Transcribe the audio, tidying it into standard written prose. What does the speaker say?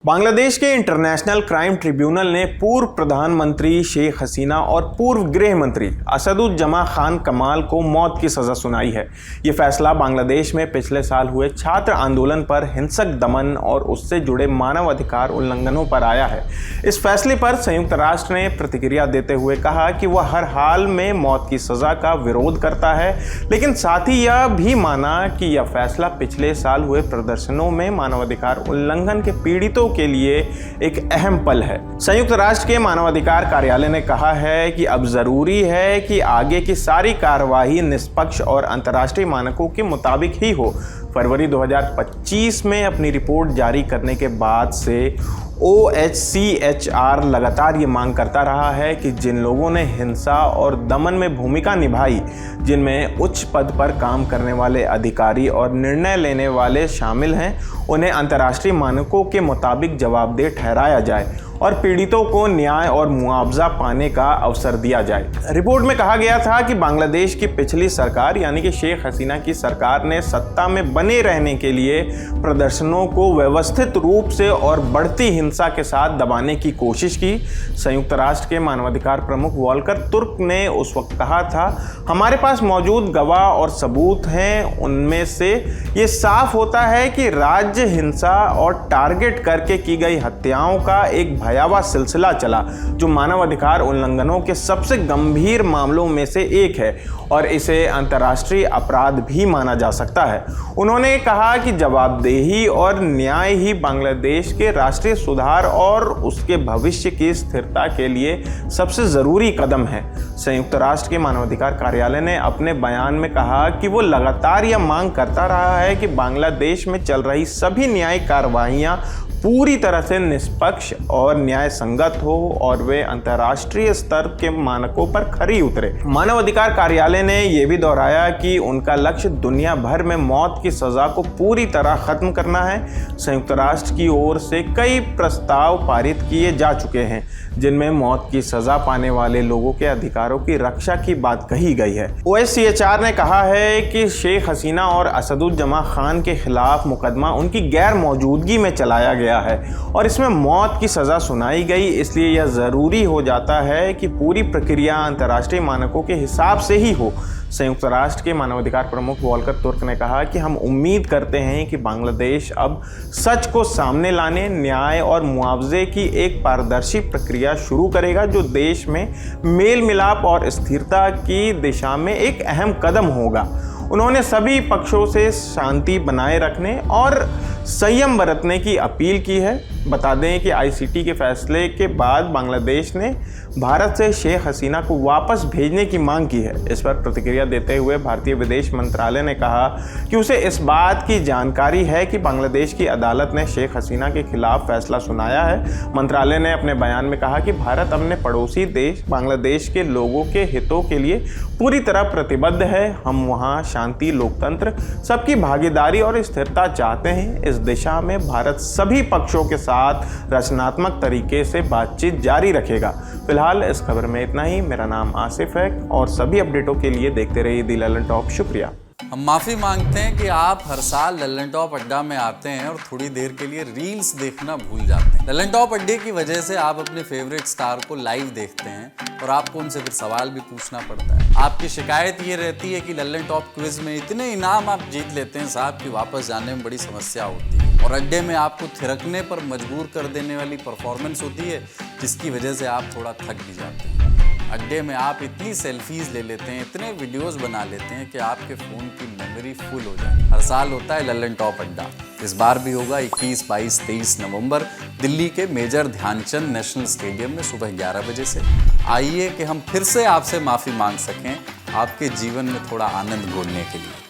बांग्लादेश के international crime tribunal ने पूर्व प्रधानमंत्री शेख हसीना और पूर्व गृह मंत्री असदुज्जमा खान कमाल को मौत की सज़ा सुनाई है। ये फैसला बांग्लादेश में पिछले साल हुए छात्र आंदोलन पर हिंसक दमन और उससे जुड़े मानव अधिकार उल्लंघनों पर आया है। इस फैसले पर संयुक्त राष्ट्र ने प्रतिक्रिया देते हुए कहा कि वह हर हाल में मौत की सज़ा का विरोध करता है, लेकिन साथ ही यह भी माना कि यह फैसला पिछले साल हुए प्रदर्शनों में मानवाधिकार उल्लंघन के पीड़ितों के लिए एक अहम पल है। संयुक्त राष्ट्र के मानवाधिकार कार्यालय ने कहा है कि अब जरूरी है कि आगे की सारी कार्यवाही निष्पक्ष और अंतर्राष्ट्रीय मानकों के मुताबिक ही हो। फरवरी 2025 में अपनी रिपोर्ट जारी करने के बाद से OHCHR लगातार ये मांग करता रहा है कि जिन लोगों ने हिंसा और दमन में भूमिका निभाई, जिनमें उच्च पद पर काम करने वाले अधिकारी और निर्णय लेने वाले शामिल हैं, उन्हें अंतर्राष्ट्रीय मानकों के मुताबिक जवाबदेह ठहराया जाए और पीड़ितों को न्याय और मुआवजा पाने का अवसर दिया जाए। रिपोर्ट में कहा गया था कि बांग्लादेश की पिछली सरकार यानी कि शेख हसीना की सरकार ने सत्ता में बने रहने के लिए प्रदर्शनों को व्यवस्थित रूप से और बढ़ती हिंसा के साथ दबाने की कोशिश की। संयुक्त राष्ट्र के मानवाधिकार प्रमुख वॉल्कर तुर्क ने उस वक्त कहा था, हमारे पास मौजूद गवाह और सबूत हैं, उनमें से ये साफ होता है कि राज्य हिंसा और टारगेट करके की गई हत्याओं का एक भयावह सिलसिला चला, जो मानवाधिकार उल्लंघनों के सबसे गंभीर मामलों में से एक है और इसे अंतर्राष्ट्रीय अपराध भी माना जा सकता है। उन्होंने कहा कि जवाबदेही और न्याय ही बांग्लादेश के राष्ट्रीय सुधार और उसके भविष्य की स्थिरता के लिए सबसे ज़रूरी कदम है। संयुक्त राष्ट्र के मानवाधिकार कार्यालय ने अपने बयान में कहा कि वो लगातार यह मांग करता रहा है कि बांग्लादेश में चल रही सभी न्यायिक कार्रवाइयाँ पूरी तरह से निष्पक्ष और न्याय संगत हो और वे अंतर्राष्ट्रीय स्तर के मानकों पर खरी उतरे। मानवाधिकार कार्यालय ने यह भी दोहराया कि उनका लक्ष्य दुनिया भर में मौत की सज़ा को पूरी तरह ख़त्म करना है। संयुक्त राष्ट्र की ओर से कई प्रस्ताव पारित किए जा चुके हैं, जिनमें मौत की सज़ा पाने वाले लोगों के अधिकारों की रक्षा की बात कही गई है। OHCHR ने कहा है कि शेख हसीना और असदुज्जमा खान के खिलाफ मुकदमा उनकी गैर मौजूदगी में चलाया गया है और इसमें मौत की सज़ा सुनाई गई। इसलिए यह ज़रूरी हो जाता है कि पूरी प्रक्रिया अंतर्राष्ट्रीय मानकों के हिसाब से ही हो। संयुक्त राष्ट्र के मानवाधिकार प्रमुख वॉल्कर तुर्क ने कहा कि हम उम्मीद करते हैं कि बांग्लादेश अब सच को सामने लाने, न्याय और मुआवजे की एक पारदर्शी प्रक्रिया शुरू करेगा, जो देश में मेल मिलाप और स्थिरता की दिशा में एक अहम कदम होगा। उन्होंने सभी पक्षों से शांति बनाए रखने और संयम बरतने की अपील की है। बता दें कि ICT के फैसले के बाद बांग्लादेश ने भारत से शेख हसीना को वापस भेजने की मांग की है। इस पर प्रतिक्रिया देते हुए भारतीय विदेश मंत्रालय ने कहा कि उसे इस बात की जानकारी है कि बांग्लादेश की अदालत ने शेख हसीना के खिलाफ फैसला सुनाया है। मंत्रालय ने अपने बयान में कहा कि भारत अपने पड़ोसी देश बांग्लादेश के लोगों के हितों के लिए पूरी तरह प्रतिबद्ध है। हम वहाँ शांति, लोकतंत्र, सबकी भागीदारी और स्थिरता चाहते हैं। इस दिशा में भारत सभी पक्षों के साथ रचनात्मक तरीके से बातचीत जारी रखेगा। फिलहाल इस खबर में इतना ही। मेरा नाम आसिफ है और सभी अपडेटों के लिए देखते रहिए दी लल्लन टॉप। शुक्रिया। हम माफ़ी मांगते हैं कि आप हर साल लल्लन टॉप अड्डा में आते हैं और थोड़ी देर के लिए रील्स देखना भूल जाते हैं। लल्लन टॉप अड्डे की वजह से आप अपने फेवरेट स्टार को लाइव देखते हैं और आपको उनसे फिर सवाल भी पूछना पड़ता है। आपकी शिकायत ये रहती है कि लल्लन टॉप क्विज में इतने इनाम आप जीत लेते हैं साहब कि वापस जाने में बड़ी समस्या होती है और अड्डे में आपको थिरकने पर मजबूर कर देने वाली परफॉर्मेंस होती है, जिसकी वजह से आप थोड़ा थक भी जाते हैं। अड्डे में आप इतनी सेल्फीज ले लेते हैं, इतने वीडियोस बना लेते हैं कि आपके फ़ोन की मेमोरी फुल हो जाए। हर साल होता है लल्लन टॉप अड्डा, इस बार भी होगा 21, 22, 23 नवंबर दिल्ली के मेजर ध्यानचंद नेशनल स्टेडियम में सुबह 11 बजे से। आइए कि हम फिर से आपसे माफ़ी मांग सकें आपके जीवन में थोड़ा आनंद घोलने के लिए।